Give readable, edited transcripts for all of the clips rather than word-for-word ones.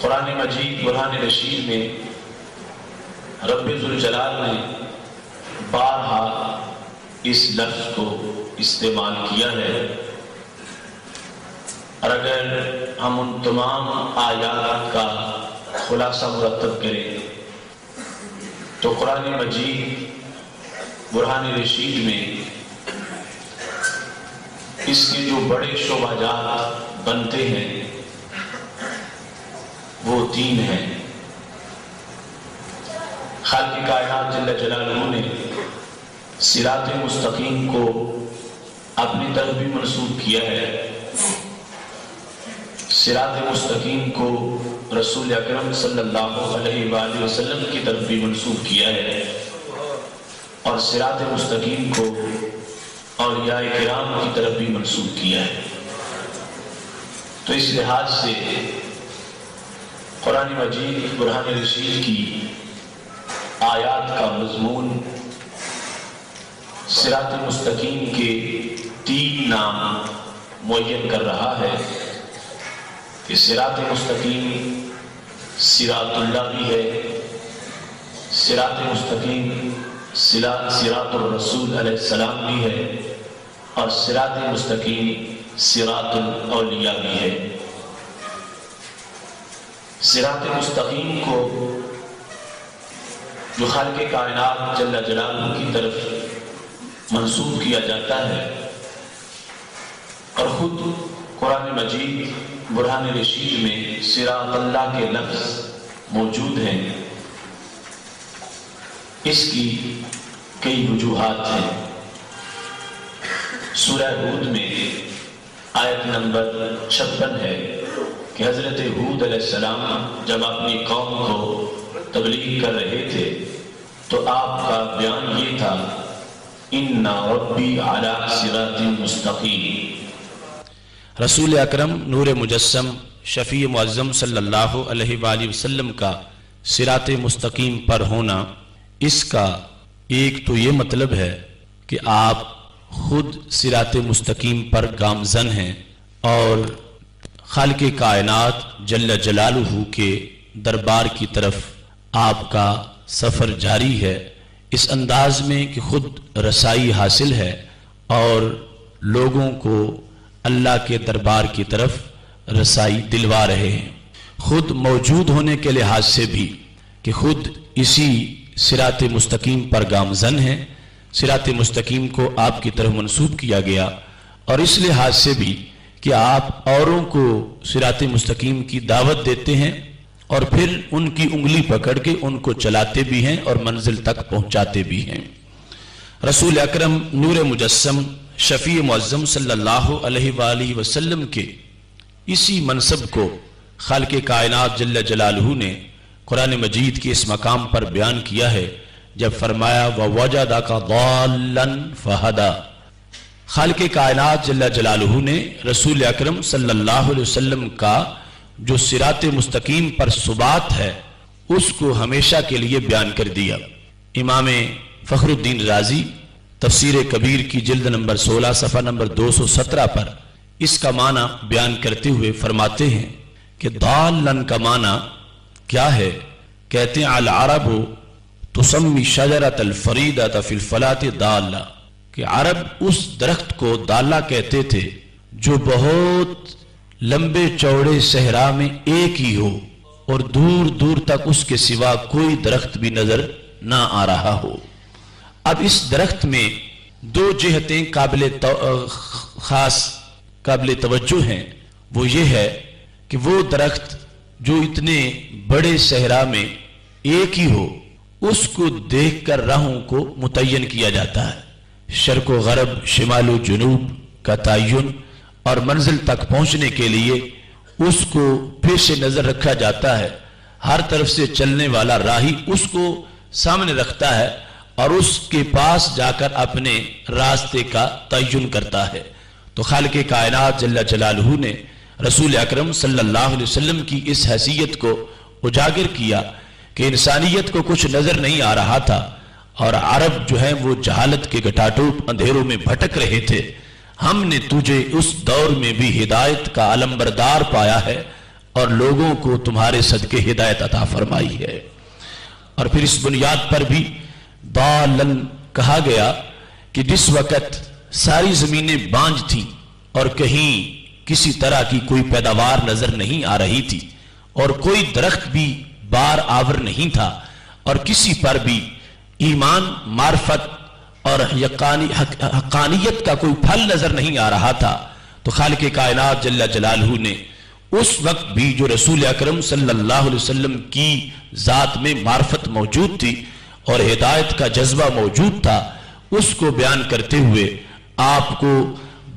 قرآن مجید برہان رشید میں رب ذوالجلال نے بارہا اس لفظ کو استعمال کیا ہے، اور اگر ہم ان تمام آیات کا خلاصہ مرتب کریں تو قرآن مجید برہان رشید میں اس کے جو بڑے شعبہ جات بنتے ہیں وہ 3 ہیں۔ خالق کائنات جل جلالہ نے صراط مستقیم کو اپنی طرف بھی منسوب کیا ہے، صراط مستقیم کو رسول اکرم صلی اللہ علیہ وآلہ وسلم کی طرف بھی منسوب کیا ہے، اور صراط مستقیم کو اولیاء کرام کی طرف بھی منسوب کیا ہے۔ تو اس لحاظ سے قرآن مجید برہان رشید کی آیات کا مضمون صراط مستقیم کے 3 نام معین کر رہا ہے کہ صراط مستقیم صراط اللہ بھی ہے، صراط مستقیم صراط الرسول علیہ السلام بھی ہے، اور صراط مستقیم صراط الاولیاء بھی ہے۔ صراط مستقیم کو جو خالق کائنات جل جلالہ کی طرف منسوب کیا جاتا ہے، اور خود قرآن مجید برہان رشید میں صراط اللہ کے لفظ موجود ہیں، اس کی کئی وجوہات ہیں۔ سورہ ہود میں آیت نمبر 56 ہے کہ حضرت ہود علیہ السلام جب اپنی قوم کو تبلیغ کر رہے تھے تو آپ کا بیان یہ تھا، اِنَّ رَبِّي عَلَىٰ صِرَاطٍ مُسْتَقِيمٍ۔ رسول اکرم نور مجسم شفیع معظم صلی اللہ علیہ وآلہ وسلم کا صراط مستقیم پر ہونا، اس کا ایک تو یہ مطلب ہے کہ آپ خود صراط مستقیم پر گامزن ہیں، اور خالق کائنات جل جلالہ کے دربار کی طرف آپ کا سفر جاری ہے، اس انداز میں کہ خود رسائی حاصل ہے اور لوگوں کو اللہ کے دربار کی طرف رسائی دلوا رہے ہیں۔ خود موجود ہونے کے لحاظ سے بھی کہ خود اسی صراط مستقیم پر گامزن ہیں، صراط مستقیم کو آپ کی طرف منسوب کیا گیا، اور اس لحاظ سے بھی کہ آپ اوروں کو صراط مستقیم کی دعوت دیتے ہیں اور پھر ان کی انگلی پکڑ کے ان کو چلاتے بھی ہیں اور منزل تک پہنچاتے بھی ہیں۔ رسول اکرم نور مجسم شفیع معظم صلی اللہ علیہ وآلہ وسلم کے اسی منصب کو خالق کائنات جل جلالہ نے قرآن مجید کے اس مقام پر بیان کیا ہے جب فرمایا وَوَجَدَكَ ضَالًّا فَهَدَىٰ۔ خالق کائنات جل جلالہ نے رسول اکرم صلی اللہ علیہ وسلم کا جو صراط مستقیم پر ثبات ہے اس کو ہمیشہ کے لیے بیان کر دیا۔ امام فخر الدین رازی تفسیر کبیر کی جلد نمبر 16 صفحہ نمبر 217 پر اس کا معنی بیان کرتے ہوئے فرماتے ہیں کہ ضالًا کا معنی کیا ہے؟ کہتے ہیں العرب تسمی شجرۃ الفریدۃ فی الفلاۃ ضالہ، کہ عرب اس درخت کو ضالہ کہتے تھے جو بہت لمبے چوڑے صحرا میں ایک ہی ہو اور دور دور تک اس کے سوا کوئی درخت بھی نظر نہ آ رہا ہو۔ اب اس درخت میں 2 جہتیں خاص قابل توجہ ہیں، وہ یہ ہے کہ وہ درخت جو اتنے بڑے صحرا میں ایک ہی ہو اس کو دیکھ کر راہوں کو متعین کیا جاتا ہے، شرق و غرب شمال و جنوب کا تعین، اور منزل تک پہنچنے کے لیے اس کو پیش نظر رکھا جاتا ہے۔ ہر طرف سے چلنے والا راہی اس کو سامنے رکھتا ہے اور اس کے پاس جا کر اپنے راستے کا تعین کرتا ہے۔ تو خالق کائنات جل جلالہ نے رسول اکرم صلی اللہ علیہ وسلم کی اس حیثیت کو اجاگر کیا کہ انسانیت کو کچھ نظر نہیں آ رہا تھا، اور عرب جو ہیں وہ جہالت کے گٹاٹوپ اندھیروں میں بھٹک رہے تھے۔ ہم نے تجھے اس دور میں بھی ہدایت کا علمبردار پایا ہے، اور لوگوں کو تمہارے صدقے ہدایت عطا فرمائی ہے۔ اور پھر اس بنیاد پر بھی ضالن کہا گیا کہ جس وقت ساری زمینیں بانجھ تھیں اور کہیں کسی طرح کی کوئی پیداوار نظر نہیں آ رہی تھی اور کوئی درخت بھی بار آور نہیں تھا اور کسی پر بھی ایمان، معرفت اور حقانیت کا کوئی پھل نظر نہیں آ رہا تھا، تو خالق کائنات جل جلالہ نے اس وقت بھی جو رسول اکرم صلی اللہ علیہ وسلم کی ذات میں معرفت موجود تھی اور ہدایت کا جذبہ موجود تھا، اس کو بیان کرتے ہوئے آپ کو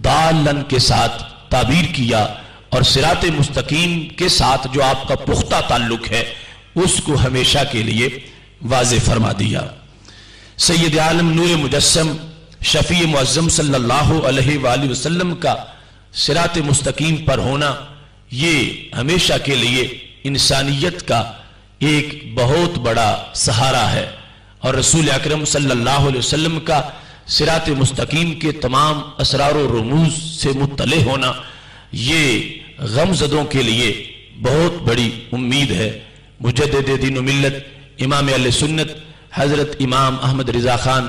ضالن کے ساتھ تعبیر کیا اور صراط مستقیم کے ساتھ جو آپ کا پختہ تعلق ہے اس کو ہمیشہ کے لیے واضح فرما دیا۔ سید عالم نور مجسم شفیع معظم صلی اللہ علیہ وآلہ وسلم کا صراط مستقیم پر ہونا یہ ہمیشہ کے لیے انسانیت کا ایک بہت بڑا سہارا ہے، اور رسول اکرم صلی اللہ علیہ وسلم کا صراط مستقیم کے تمام اسرار و رموز سے مطلع ہونا یہ غمزدوں کے لیے بہت بڑی امید ہے۔ مجدد دین و ملت امام اہل سنت حضرت امام احمد رضا خان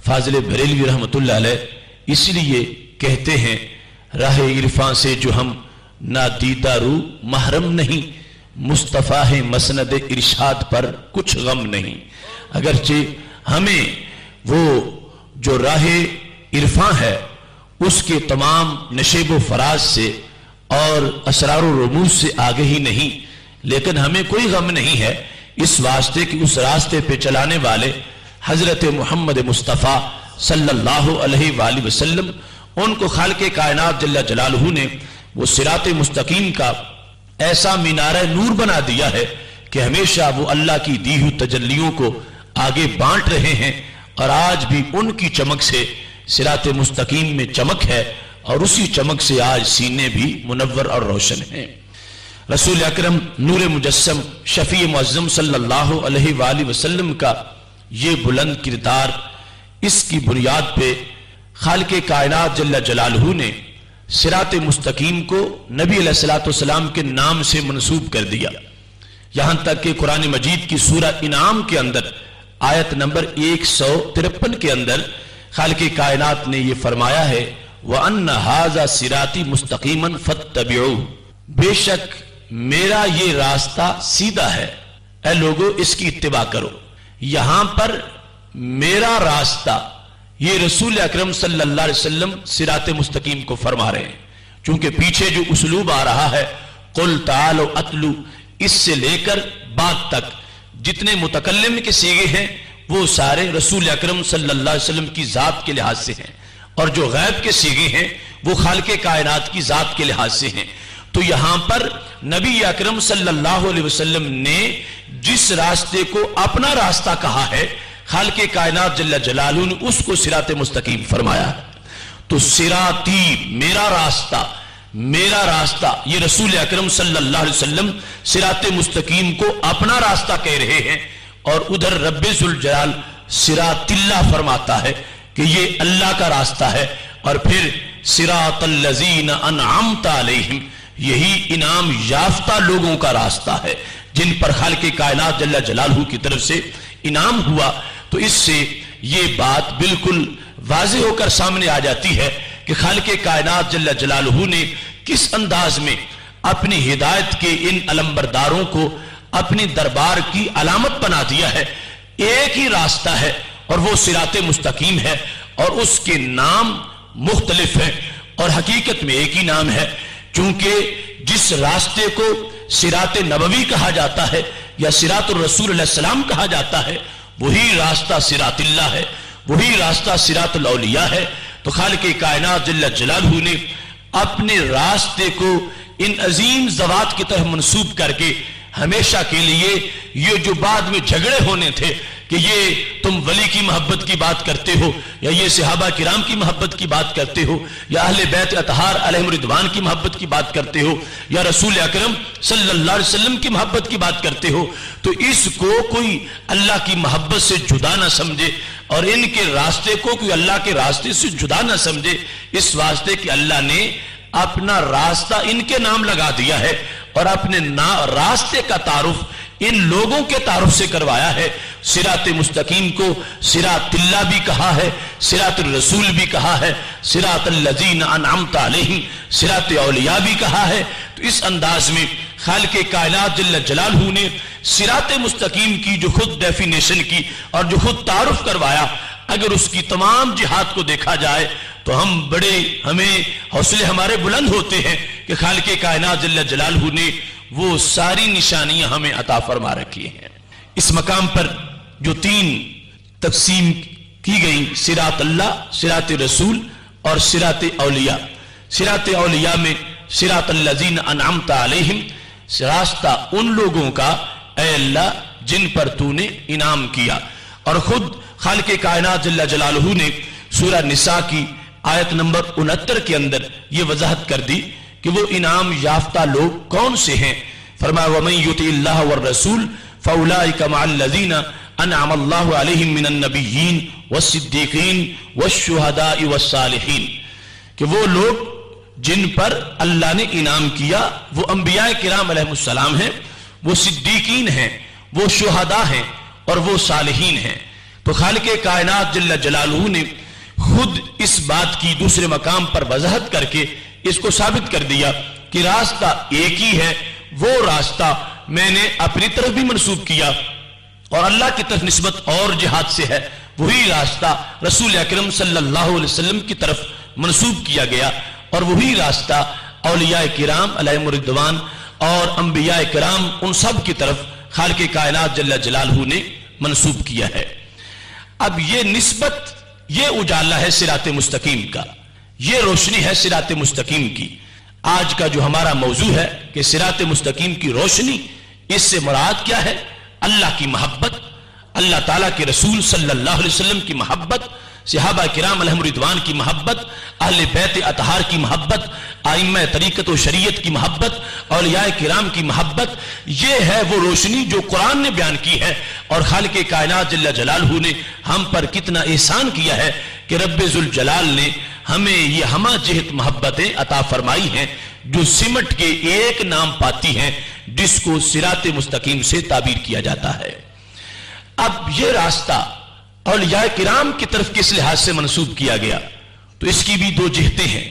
فاضل بریلوی رحمۃ اللہ علیہ اس لیے کہتے ہیں، راہ عرفاں سے جو ہم نادیدہ رو محرم نہیں، مصطفیٰ ہے مسند ارشاد پر کچھ غم نہیں۔ اگرچہ ہمیں وہ جو راہ عرفاں ہے اس کے تمام نشیب و فراز سے اور اسرار و رموز سے آگے ہی نہیں، لیکن ہمیں کوئی غم نہیں ہے اس واسطے کہ اس راستے پہ چلانے والے حضرت محمد مصطفیٰ صلی اللہ علیہ وآلہ وسلم، ان کو خالق کائنات جل جلالہ نے وہ صراط مستقیم کا ایسا مینارہ نور بنا دیا ہے کہ ہمیشہ وہ اللہ کی دی ہوئی تجلیوں کو آگے بانٹ رہے ہیں، اور آج بھی ان کی چمک سے صراط مستقیم میں چمک ہے، اور اسی چمک سے آج سینے بھی منور اور روشن ہیں۔ رسول اکرم نور مجسم شفیع معظم صلی اللہ علیہ وآلہ وسلم کا یہ بلند کردار، اس کی بنیاد پہ خالق کائنات جل جلالہ نے صراط مستقیم کو نبی علیہ السلام کے نام سے منسوب کر دیا، یہاں تک کہ قرآن مجید کی سورہ انعام کے اندر آیت نمبر 153 کے اندر خالق کائنات نے یہ فرمایا ہے وَأَنَّ هَذَا صِرَاطِ مُسْتَقِيمًا فَاتَّبِعُوهُ، بے شک میرا یہ راستہ سیدھا ہے، اے لوگو اس کی اتباع کرو۔ یہاں پر میرا راستہ، یہ رسول اکرم صلی اللہ علیہ وسلم صراط مستقیم کو فرما رہے ہیں، چونکہ پیچھے جو اسلوب آ رہا ہے قُلْ تَعَالُوا أَتْلُوا، اس سے لے کر بعد تک جتنے متکلم کے سیغے ہیں وہ سارے رسول اکرم صلی اللہ علیہ وسلم کی ذات کے لحاظ سے ہیں، اور جو غیب کے سیغے ہیں وہ خالق کائنات کی ذات کے لحاظ سے ہیں۔ تو یہاں پر نبی اکرم صلی اللہ علیہ وسلم نے جس راستے کو اپنا راستہ کہا ہے، خالق کائنات جل جلالہ نے اس کو صراط مستقیم فرمایا ہے۔ تو صراطی میرا راستہ یہ رسول اکرم صلی اللہ علیہ وسلم صراط مستقیم کو اپنا راستہ کہہ رہے ہیں، اور ادھر رب ذوالجلال صراط اللہ فرماتا ہے کہ یہ اللہ کا راستہ ہے، اور پھر صراط الذین انعمت علیہم، یہی انعام یافتہ لوگوں کا راستہ ہے جن پر خالق کائنات جل جلالہ کی طرف سے انعام ہوا۔ تو اس سے یہ بات بالکل واضح ہو کر سامنے آ جاتی ہے کہ خالق کائنات جل جلالہ نے کس انداز میں اپنی ہدایت کے ان علمبرداروں کو اپنی دربار کی علامت بنا دیا ہے۔ ایک ہی راستہ ہے اور وہ صراط مستقیم ہے، اور اس کے نام مختلف ہیں اور حقیقت میں ایک ہی نام ہے، چونکہ جس راستے کو صراط نبوی کہا جاتا ہے یا صراط الرسول علیہ السلام کہا جاتا ہے، وہی راستہ صراط اللہ ہے، وہی راستہ صراط الاولیاء ہے۔ تو خالق کائنات جل جلالہ نے اپنے راستے کو ان عظیم ذوات کی طرف منسوب کر کے ہمیشہ کے لیے یہ جو بعد میں جھگڑے ہونے تھے کہ یہ تم ولی کی محبت کی بات کرتے ہو، یا یہ صحابہ کرام کی محبت کی بات کرتے ہو، یا اہل بیت اطہار علیہم رضوان کی محبت کی بات کرتے ہو، یا رسول اکرم صلی اللہ علیہ وسلم کی محبت کی بات کرتے ہو، تو اس کو کوئی اللہ کی محبت سے جدا نہ سمجھے اور ان کے راستے کو کوئی اللہ کے راستے سے جدا نہ سمجھے، اس واسطے کہ اللہ نے اپنا راستہ ان کے نام لگا دیا ہے اور اپنے راستے کا تعارف ان لوگوں کے تعارف سے کروایا ہے. صراط مستقیم کو صراط اللہ بھی کہا ہے, صراط الرسول بھی کہا ہے, صراط الذین انعمت علیہم صراط اولیاء بھی کہا ہے. تو اس انداز میں خالق کائنات جل جلالہ نے صراط مستقیم کی جو خود ڈیفینیشن کی اور جو خود تعارف کروایا, اگر اس کی تمام جہات کو دیکھا جائے تو ہمیں حوصلے ہمارے بلند ہوتے ہیں کہ خالق کائنات جل جلالہ نے وہ ساری نشانیاں ہمیں عطا فرما رکھی ہیں. اس مقام پر جو 3 تقسیم کی گئی, صراط اللہ, صراط رسول اور صراط اولیاء. صراط اولیاء میں صراط الذین انعمت علیہم, راستہ ان لوگوں کا اے اللہ جن پر تو نے انعام کیا. اور خود خالق کائنات جل جلالہ نے سورہ نساء کی آیت نمبر 69 کے اندر یہ وضاحت کر دی کہ وہ انعام یافتہ لوگ کون سے ہیں. فرمایا وَمَن يُطِعِ اللَّهَ وَالرَّسُولَ فَأُولَٰئِكَ مَعَ الَّذِينَ أَنْعَمَ اللَّهُ عَلَيْهِم مِّنَ النَّبِيِّينَ وَالصِّدِّيقِينَ وَالشُّهَدَاءِ وَالصَّالِحِينَ, کہ وہ لوگ جن پر اللہ نے انعام کیا وہ انبیاء کرام علیہ السلام ہیں, وہ صدیقین ہیں, وہ شہداء ہیں اور وہ صالحین ہیں. تو خالق کائنات جل جلالہ نے خود اس بات کی دوسرے مقام پر وضاحت کر کے اس کو ثابت کر دیا کہ راستہ ایک ہی ہے. وہ راستہ میں نے اپنی طرف بھی منسوب کیا اور اللہ کی طرف نسبت اور جہاد سے ہے. وہی راستہ رسول اکرم صلی اللہ علیہ وسلم کی طرف منسوب کیا گیا اور وہی راستہ اولیاء کرام علیہم الرضوان اور انبیاء کرام ان سب کی طرف خالق کائنات جل جلالہ نے منسوب کیا ہے. اب یہ نسبت, یہ اجالا ہے صراط مستقیم کا, یہ روشنی ہے صراط مستقیم کی. آج کا جو ہمارا موضوع ہے کہ صراط مستقیم کی روشنی, اس سے مراد کیا ہے؟ اللہ کی محبت, اللہ تعالیٰ کے رسول صلی اللہ علیہ وسلم کی محبت, صحابہ کرام علیہم الرضوان کی محبت, اہل بیت اطہار کی محبت, ائمہ طریقت و شریعت کی محبت, اولیاء کرام کی محبت. یہ ہے وہ روشنی جو قرآن نے بیان کی ہے. اور خالق کائنات جل جلالہ نے ہم پر کتنا احسان کیا ہے کہ رب ذوالجلال نے ہمیں یہ ہمہ جہت محبتیں عطا فرمائی ہیں جو سمٹ کے ایک نام پاتی ہیں جس کو صراط مستقیم سے تعبیر کیا جاتا ہے. اب یہ راستہ اولیاء کرام کی طرف کس لحاظ سے منسوب کیا گیا؟ تو اس کی بھی 2 جہتیں ہیں.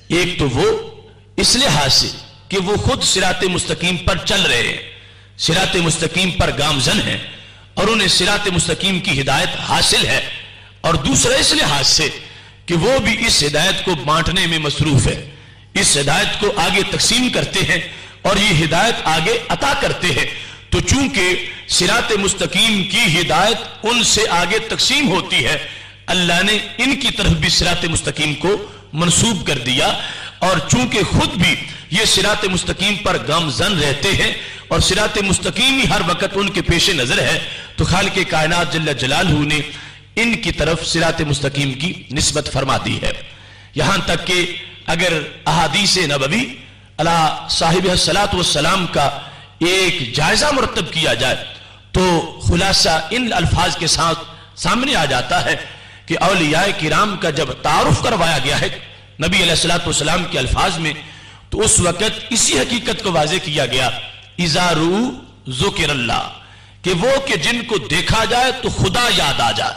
ایک تو وہ اس لحاظ سے کہ وہ خود صراط مستقیم پر چل رہے ہیں, صراط مستقیم پر گامزن ہیں اور انہیں صراط مستقیم کی ہدایت حاصل ہے. اور دوسرا اس لحاظ سے کہ وہ بھی اس ہدایت کو بانٹنے میں مصروف ہے, اس ہدایت کو آگے تقسیم کرتے ہیں اور یہ ہدایت آگے عطا کرتے ہیں. تو چونکہ صراط مستقیم کی ہدایت ان سے آگے تقسیم ہوتی ہے, اللہ نے ان کی طرف بھی صراط مستقیم کو منسوب کر دیا. اور چونکہ خود بھی یہ صراط مستقیم پر گامزن رہتے ہیں اور صراط مستقیم ہی ہر وقت ان کے پیش نظر ہے, تو خالق کائنات جل جلالہ نے ان کی طرف صراط مستقیم کی نسبت فرما دی ہے. یہاں تک کہ اگر احادیث نبوی علی صاحب الصلاۃ والسلام کا ایک جائزہ مرتب کیا جائے تو خلاصہ ان الفاظ کے ساتھ سامنے آ جاتا ہے کہ اولیاء کرام کا جب تعارف کروایا گیا ہے نبی علیہ الصلاۃ والسلام کے الفاظ میں, تو اس وقت اسی حقیقت کو واضح کیا گیا اذا رؤوا ذکر اللہ, کہ وہ کہ جن کو دیکھا جائے تو خدا یاد آ جائے.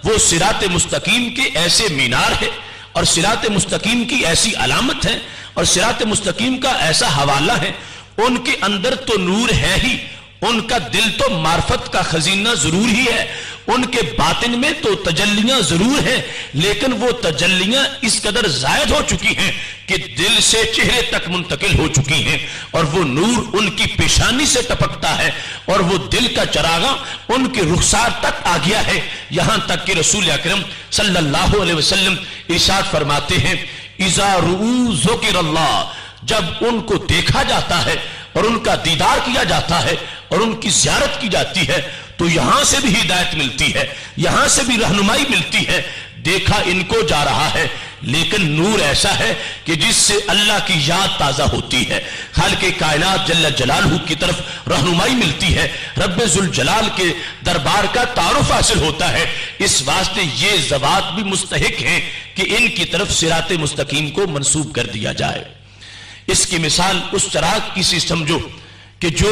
وہ صراط مستقیم کے ایسے مینار ہے اور صراط مستقیم کی ایسی علامت ہے اور صراط مستقیم کا ایسا حوالہ ہے. ان کے اندر تو نور ہے ہی, ان کا دل تو معرفت کا خزینہ ضرور ہی ہے, ان کے باطن میں تو تجلیاں ضرور ہیں, لیکن وہ تجلیاں اس قدر زائد ہو چکی ہیں کہ دل سے چہرے تک منتقل ہو چکی ہیں اور وہ نور ان کی پیشانی سے ٹپکتا ہے اور وہ دل کا چراغاں ان کے رخسار تک آ گیا ہے. یہاں تک کہ رسول اکرم صلی اللہ علیہ وسلم ارشاد فرماتے ہیں اذا رؤوا ذکر اللہ, جب ان کو دیکھا جاتا ہے اور ان کا دیدار کیا جاتا ہے اور ان کی زیارت کی جاتی ہے تو یہاں سے بھی ہدایت ملتی ہے, یہاں سے بھی رہنمائی ملتی ہے. دیکھا ان کو جا رہا ہے، لیکن نور ایسا ہے کہ جس سے اللہ کی یاد تازہ ہوتی ہے، خالق کائنات جل جلالہ کی طرف رہنمائی ملتی ہے، رب ذوالجلال کے دربار کا تعارف حاصل ہوتا ہے۔ اس واسطے یہ ذوات بھی مستحق ہیں کہ ان کی طرف صراط مستقیم کو منسوب کر دیا جائے۔ اس کی مثال اس چراغ کی سی سمجھو کہ جو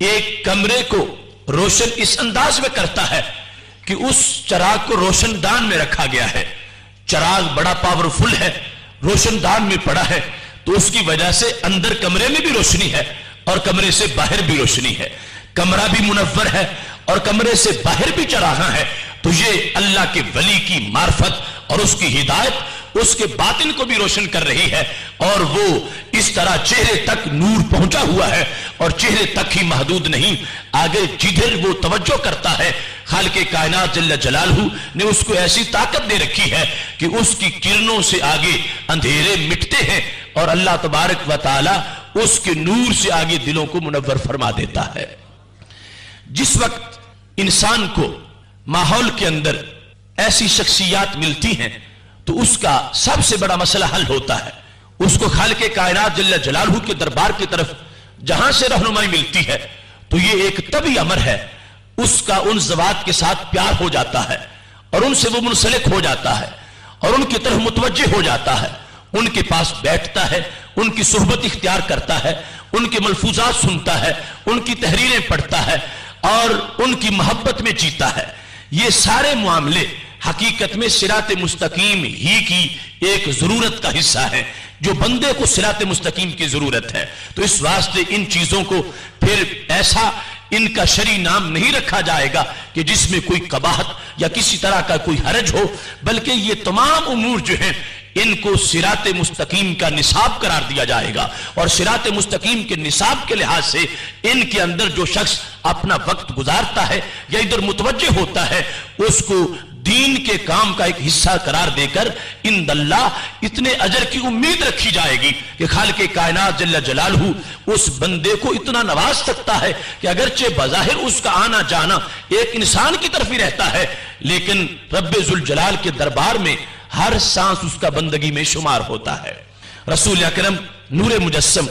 ایک کمرے کو روشن اس انداز میں کرتا ہے کہ اس چراغ کو روشن دان میں رکھا گیا ہے، چراغ بڑا پاورفل ہے، روشن دان میں پڑا ہے، تو اس کی وجہ سے اندر کمرے میں بھی روشنی ہے اور کمرے سے باہر بھی روشنی ہے، کمرہ بھی منور ہے اور کمرے سے باہر بھی چراغاں ہے۔ تو یہ اللہ کے ولی کی معرفت اور اس کی ہدایت اس کے باطن کو بھی روشن کر رہی ہے، اور وہ اس طرح چہرے تک نور پہنچا ہوا ہے، اور چہرے تک ہی محدود نہیں، آگے جدھر وہ توجہ کرتا ہے خالق کائنات جل جلالہ نے اس کو ایسی طاقت دے رکھی ہے کہ اس کی کرنوں سے آگے اندھیرے مٹتے ہیں، اور اللہ تبارک و تعالی اس کے نور سے آگے دلوں کو منور فرما دیتا ہے۔ جس وقت انسان کو ماحول کے اندر ایسی شخصیات ملتی ہیں تو اس کا سب سے بڑا مسئلہ حل ہوتا ہے، اس کو خالق کائنات جل جلالہ کے دربار کی طرف جہاں سے رہنمائی ملتی ہے تو یہ ایک طبعی امر ہے، اس کا ان ذوات کے ساتھ پیار ہو جاتا ہے اور ان سے وہ منسلک ہو جاتا ہے اور ان کی طرف متوجہ ہو جاتا ہے، ان کے پاس بیٹھتا ہے، ان کی صحبت اختیار کرتا ہے، ان کے ملفوظات سنتا ہے، ان کی تحریریں پڑھتا ہے اور ان کی محبت میں جیتا ہے۔ یہ سارے معاملے حقیقت میں صراط مستقیم ہی کی ایک ضرورت کا حصہ ہے، جو بندے کو صراط مستقیم کی ضرورت ہے۔ تو اس واسطے ان چیزوں کو پھر ایسا ان کا شرعی نام نہیں رکھا جائے گا کہ جس میں کوئی قباحت یا کسی طرح کا کوئی حرج ہو، بلکہ یہ تمام امور جو ہیں ان کو صراط مستقیم کا نصاب قرار دیا جائے گا، اور صراط مستقیم کے نصاب کے لحاظ سے ان کے اندر جو شخص اپنا وقت گزارتا ہے یا ادھر متوجہ ہوتا ہے اس کو دین کے کام کا ایک حصہ قرار دے کر ان اللہ اتنے اجر کی امید رکھی جائے گی کہ خالق کائنات جل جلالہ اس بندے کو اتنا نواز سکتا ہے کہ اگرچہ بظاہر اس کا آنا جانا ایک انسان کی طرف ہی رہتا ہے، لیکن رب ذوالجلال کے دربار میں ہر سانس اس کا بندگی میں شمار ہوتا ہے۔ رسول اکرم نور مجسم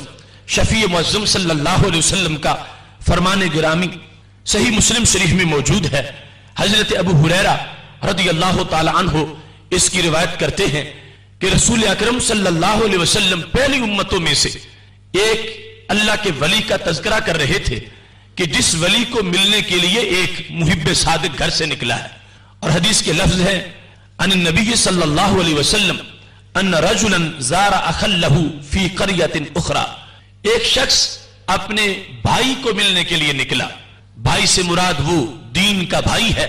شفیع معظم صلی اللہ علیہ وسلم کا فرمان گرامی صحیح مسلم شریف میں موجود ہے۔ حضرت ابو ہریرہ رضی اللہ تعالی عنہ اس کی روایت کرتے ہیں کہ رسول اکرم صلی اللہ علیہ وسلم پہلی امتوں میں سے ایک اللہ کے ولی کا تذکرہ کر رہے تھے کہ جس ولی کو ملنے کے لیے ایک محب صادق گھر سے نکلا ہے، اور حدیث کے لفظ ہے ان النبی صلی اللہ علیہ وسلم ان رجلا زار اخا له فی قریۃ اخرى، ایک شخص اپنے بھائی کو ملنے کے لیے نکلا، بھائی سے مراد وہ دین کا بھائی ہے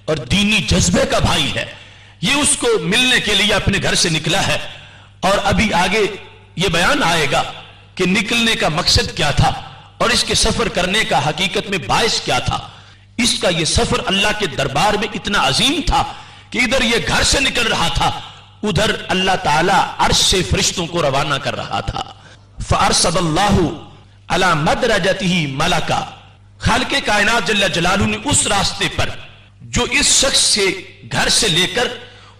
اور دینی جذبے کا بھائی ہے، یہ اس کو ملنے کے لیے اپنے گھر سے نکلا ہے، اور ابھی آگے یہ بیان آئے گا کہ نکلنے کا مقصد کیا تھا اور اس کے سفر کرنے کا حقیقت میں باعث کیا تھا۔ اس کا یہ سفر اللہ کے دربار میں اتنا عظیم تھا کہ ادھر یہ گھر سے نکل رہا تھا، ادھر اللہ تعالیٰ عرش سے فرشتوں کو روانہ کر رہا تھا۔ فَأَرْسَدَ اللَّهُ عَلَى مَدْرَجَتِهِ مَلَكًا، خالق کائنات جل جلالہ نے اس راستے پر جو اس شخص سے گھر سے لے کر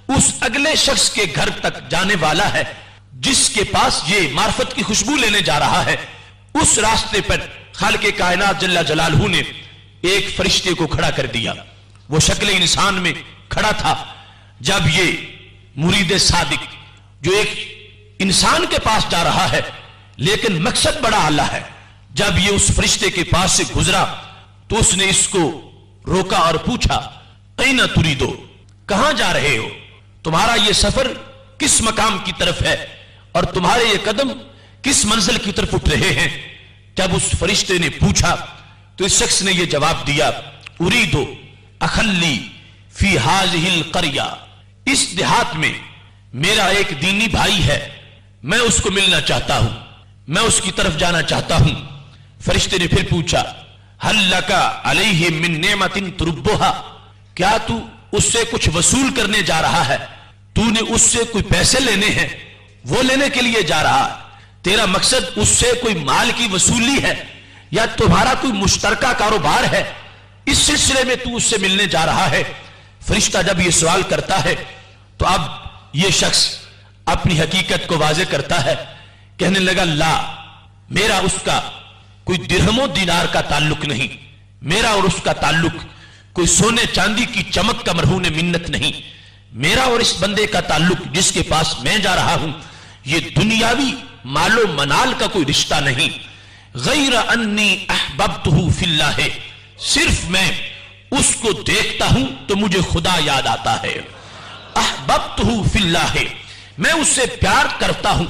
اس اگلے شخص کے گھر تک جانے والا ہے، جس کے پاس یہ معرفت کی خوشبو لینے جا رہا ہے، اس راستے پر خالق کائنات جل جلالہ نے ایک فرشتے کو کھڑا کر دیا۔ وہ شکل انسان میں کھڑا تھا۔ جب یہ مرید صادق جو ایک انسان کے پاس جا رہا ہے لیکن مقصد بڑا اعلیٰ ہے، جب یہ اس فرشتے کے پاس سے گزرا تو اس نے اس کو روکا اور پوچھا اینا تریدو، کہاں جا رہے ہو؟ تمہارا یہ سفر کس مقام کی طرف ہے اور تمہارے یہ قدم کس منزل کی طرف اٹھ رہے ہیں؟ جب اس فرشتے نے پوچھا تو اس شخص نے یہ جواب دیا اریدو اخلی فی ہذہ القریہ، اس دیہات میں میرا ایک دینی بھائی ہے، میں اس کو ملنا چاہتا ہوں، میں اس کی طرف جانا چاہتا ہوں۔ فرشتے نے پھر پوچھا ہل لک علیہ من نعمت تربھا، کیا تو اس سے کچھ وصول کرنے جا رہا ہے؟ تو نے اس سے کوئی پیسے لینے ہیں، وہ لینے کے لیے جا رہا ہے؟ تیرا مقصد اس سے کوئی مال کی وصولی ہے یا تمہارا کوئی مشترکہ کاروبار ہے، اس سلسلے میں تو اس سے ملنے جا رہا ہے؟ فرشتہ جب یہ سوال کرتا ہے تو اب یہ شخص اپنی حقیقت کو واضح کرتا ہے، کہنے لگا لا، میرا اس کا کوئی درہم و دینار کا تعلق نہیں، میرا اور اس کا تعلق کوئی سونے چاندی کی چمک کا مرہون منت نہیں، میرا اور اس بندے کا تعلق جس کے پاس میں جا رہا ہوں یہ دنیاوی مال و منال کا کوئی رشتہ نہیں، غیر انی احببتہ فی اللہ، صرف میں اس کو دیکھتا ہوں تو مجھے خدا یاد آتا ہے، احببتہ فی اللہ، میں اس سے پیار کرتا ہوں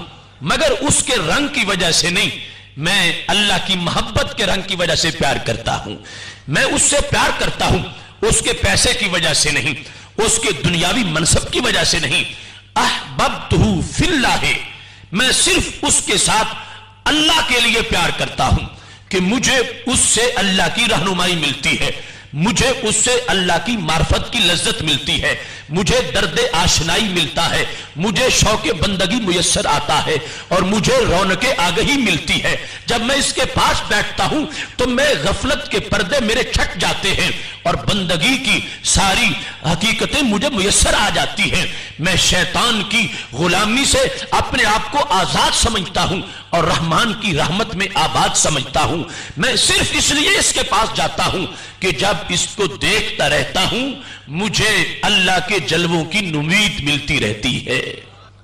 مگر اس کے رنگ کی وجہ سے نہیں، میں اللہ کی محبت کے رنگ کی وجہ سے پیار کرتا ہوں، میں اس سے پیار کرتا ہوں اس کے پیسے کی وجہ سے نہیں، اس کے دنیاوی منصب کی وجہ سے نہیں، احببتہ فی اللہ، میں صرف اس کے ساتھ اللہ کے لیے پیار کرتا ہوں کہ مجھے اس سے اللہ کی رہنمائی ملتی ہے، مجھے اس سے اللہ کی معرفت کی لذت ملتی ہے، مجھے درد آشنائی ملتا ہے، مجھے شوق بندگی میسر آتا ہے اور مجھے رونق آگہی ملتی ہے۔ جب میں اس کے پاس بیٹھتا ہوں تو میں غفلت کے پردے میرے چھٹ جاتے ہیں اور بندگی کی ساری حقیقتیں مجھے میسر آ جاتی ہیں، میں شیطان کی غلامی سے اپنے آپ کو آزاد سمجھتا ہوں اور رحمان کی رحمت میں آباد سمجھتا ہوں، میں صرف اس لیے اس کے پاس جاتا ہوں کہ جب اس کو دیکھتا رہتا ہوں مجھے اللہ کے جلووں کی نمید ملتی رہتی ہے۔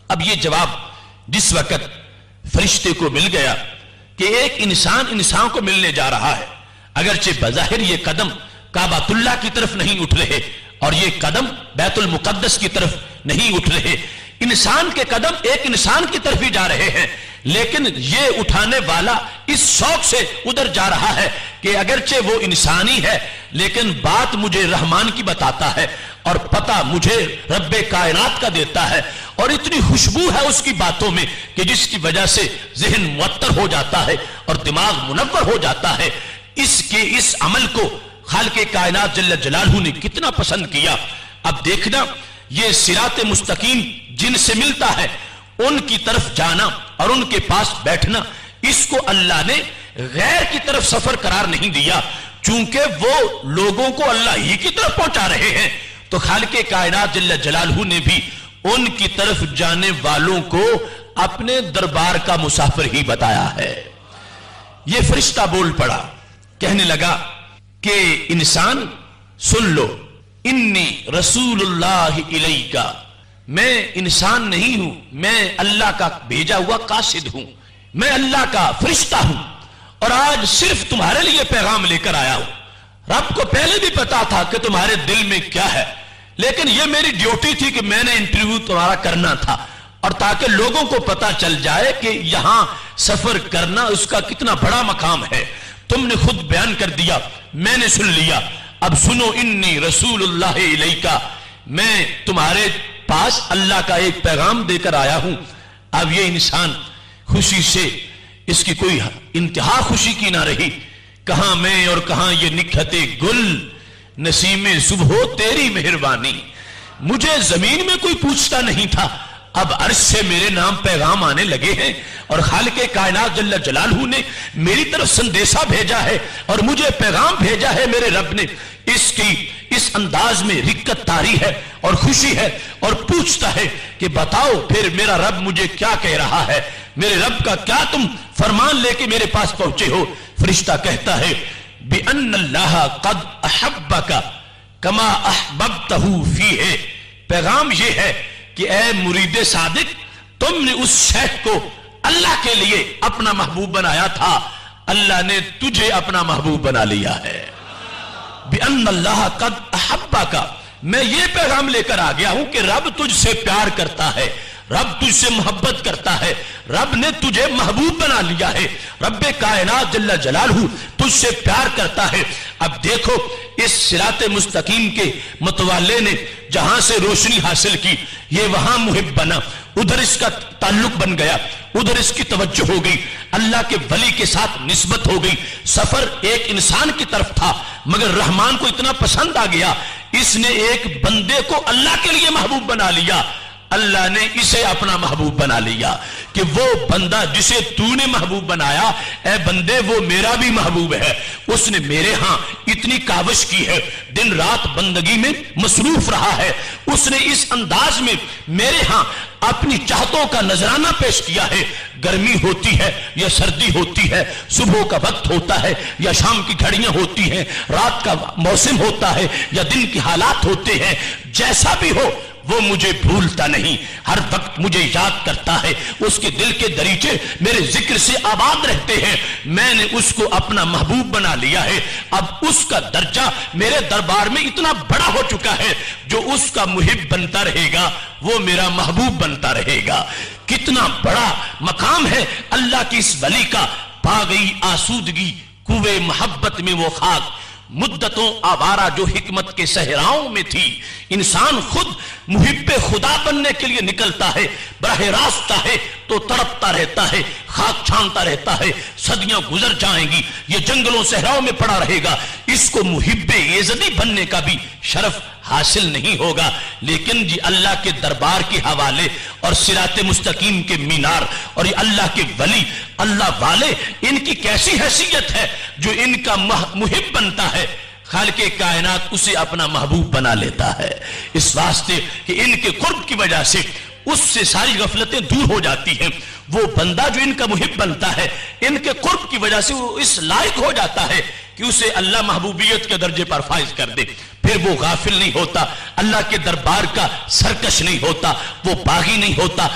اب یہ جواب جس وقت فرشتے کو مل گیا کہ ایک انسان کو ملنے جا رہا ہے، اگرچہ بظاہر یہ قدم کعبۃ اللہ کی طرف نہیں اٹھ رہے اور یہ قدم بیت المقدس کی طرف نہیں اٹھ رہے، انسان کے قدم ایک انسان کی طرف ہی جا رہے ہیں، لیکن یہ اٹھانے والا اس شوق سے ادھر جا رہا ہے کہ اگرچہ وہ انسانی ہے لیکن بات مجھے رحمان کی بتاتا ہے اور پتہ مجھے رب کائنات کا دیتا ہے، اور اتنی خوشبو ہے اس کی باتوں میں کہ جس کی وجہ سے ذہن معطر ہو جاتا ہے اور دماغ منور ہو جاتا ہے۔ اس عمل کو خالق کائنات جل جلالہ نے کتنا پسند کیا۔ اب دیکھنا یہ صراط مستقیم جن سے ملتا ہے ان کی طرف جانا اور ان کے پاس بیٹھنا، اس کو اللہ نے غیر کی طرف سفر قرار نہیں دیا، چونکہ وہ لوگوں کو اللہ ہی کی طرف پہنچا رہے ہیں، تو خالق کائنات جل جلالہ نے بھی ان کی طرف جانے والوں کو اپنے دربار کا مسافر ہی بتایا ہے۔ یہ فرشتہ بول پڑا، کہنے لگا کہ انسان سن لو، انی رسول اللہ الیکا، میں انسان نہیں ہوں، میں اللہ کا بھیجا ہوا قاصد ہوں، میں اللہ کا فرشتہ ہوں اور آج صرف تمہارے لیے پیغام لے کر آیا ہوں۔ رب کو پہلے بھی پتا تھا کہ تمہارے دل میں کیا ہے، لیکن یہ میری ڈیوٹی تھی کہ میں نے انٹرویو تمہارا کرنا تھا، اور تاکہ لوگوں کو پتا چل جائے کہ یہاں سفر کرنا اس کا کتنا بڑا مقام ہے۔ تم نے خود بیان کر دیا، میں نے سن لیا، اب سنو، انی رسول اللہ الیکا، میں تمہارے پاس اللہ کا ایک پیغام دے کر آیا ہوں۔ اب یہ انسان خوشی سے، اس کی کوئی انتہا خوشی کی نہ رہی، کہاں میں اور کہاں یہ نکھتے گل، نسیم صبح تیری مہربانی، مجھے زمین میں کوئی پوچھتا نہیں تھا، اب عرش سے میرے نام پیغام آنے لگے ہیں اور خالق کائنات جل جلالہ نے میری طرف سندیشہ بھیجا ہے اور مجھے پیغام بھیجا ہے میرے رب نے۔ اس انداز میں رکت طاری ہے اور خوشی ہے اور پوچھتا ہے کہ بتاؤ پھر میرا رب مجھے کیا کہہ رہا ہے، میرے رب کا کیا تم فرمان لے کے میرے پاس پہنچے ہو۔ فرشتہ کہتا ہے بِأَنَّ اللَّهَ قَدْ أَحَبَّكَ كَمَا أَحْبَبْتَهُ فِيهِ، پیغام یہ ہے کہ اے مرید صادق، تم نے اس شیخ کو اللہ کے لیے اپنا محبوب بنایا تھا، اللہ نے تجھے اپنا محبوب بنا لیا ہے۔ بِأَنَّ اللَّهَ قَدْ أَحَبَّكَ، میں یہ پیغام لے کر آ گیا ہوں کہ رب تجھ سے پیار کرتا ہے، رب تجھ سے محبت کرتا ہے، رب نے تجھے محبوب بنا لیا ہے، رب کائنات جل جلالہ تجھ سے پیار کرتا ہے۔ اب دیکھو اس صراط مستقیم کے متوالے نے جہاں سے روشنی حاصل کی، یہ وہاں محب بنا، ادھر اس کا تعلق بن گیا، ادھر اس کی توجہ ہو گئی، اللہ کے ولی کے ساتھ نسبت ہو گئی۔ سفر ایک انسان کی طرف تھا مگر رحمان کو اتنا پسند آ گیا، اس نے ایک بندے کو اللہ کے لیے محبوب بنا لیا، اللہ نے اسے اپنا محبوب بنا لیا، کہ وہ بندہ جسے تو نے محبوب بنایا، اے بندے وہ میرا بھی محبوب ہے، اس نے میرے ہاں اتنی کاوش کی ہے، دن رات بندگی میں مصروف رہا ہے، اس نے اس انداز میں میرے ہاں اپنی چاہتوں کا نذرانہ پیش کیا ہے، گرمی ہوتی ہے یا سردی ہوتی ہے، صبح کا وقت ہوتا ہے یا شام کی گھڑیاں ہوتی ہیں، رات کا موسم ہوتا ہے یا دن کے حالات ہوتے ہیں، جیسا بھی ہو وہ مجھے بھولتا نہیں، ہر وقت مجھے یاد کرتا ہے، اس کے دل کے دریچے میرے ذکر سے آباد رہتے ہیں، میں نے اس کو اپنا محبوب بنا لیا ہے، اب اس کا درجہ میرے دربار میں اتنا بڑا ہو چکا ہے، جو اس کا محب بنتا رہے گا وہ میرا محبوب بنتا رہے گا۔ کتنا بڑا مقام ہے اللہ کی اس ولی کا، پا گئی آسودگی کوئے محبت میں وہ خاک، مدتوں آوارہ جو حکمت کے صحراؤں میں تھی، انسان خود محب خدا بننے کے لیے نکلتا ہے، براہ راست ہے تو تڑپتا رہتا ہے، خاک چھانتا رہتا ہے، صدیاں گزر جائیں گی، یہ جنگلوں صحراؤں میں پڑا رہے گا، اس کو محب یزدی بننے کا بھی شرف حاصل نہیں ہوگا۔ لیکن جی اللہ کے دربار کے حوالے اور صراط مستقیم کے مینار اور یہ اللہ کے ولی، اللہ والے، ان کی کیسی حیثیت ہے جو ان کا محب بنتا ہے، خالق کائنات اسے اپنا محبوب بنا لیتا ہے، اس واسطے کہ ان کے قرب کی وجہ سے اس سے ساری غفلتیں دور ہو جاتی ہیں۔ وہ بندہ جو ان کا محب بنتا ہے، ان کے قرب کی وجہ سے وہ اس لائق ہو جاتا ہے کہ اسے اللہ محبوبیت کے درجے پر فائز کر دے، پھر وہ غافل نہیں ہوتا، اللہ کے دربار کا سرکش نہیں ہوتا، وہ باغی نہیں ہوتا،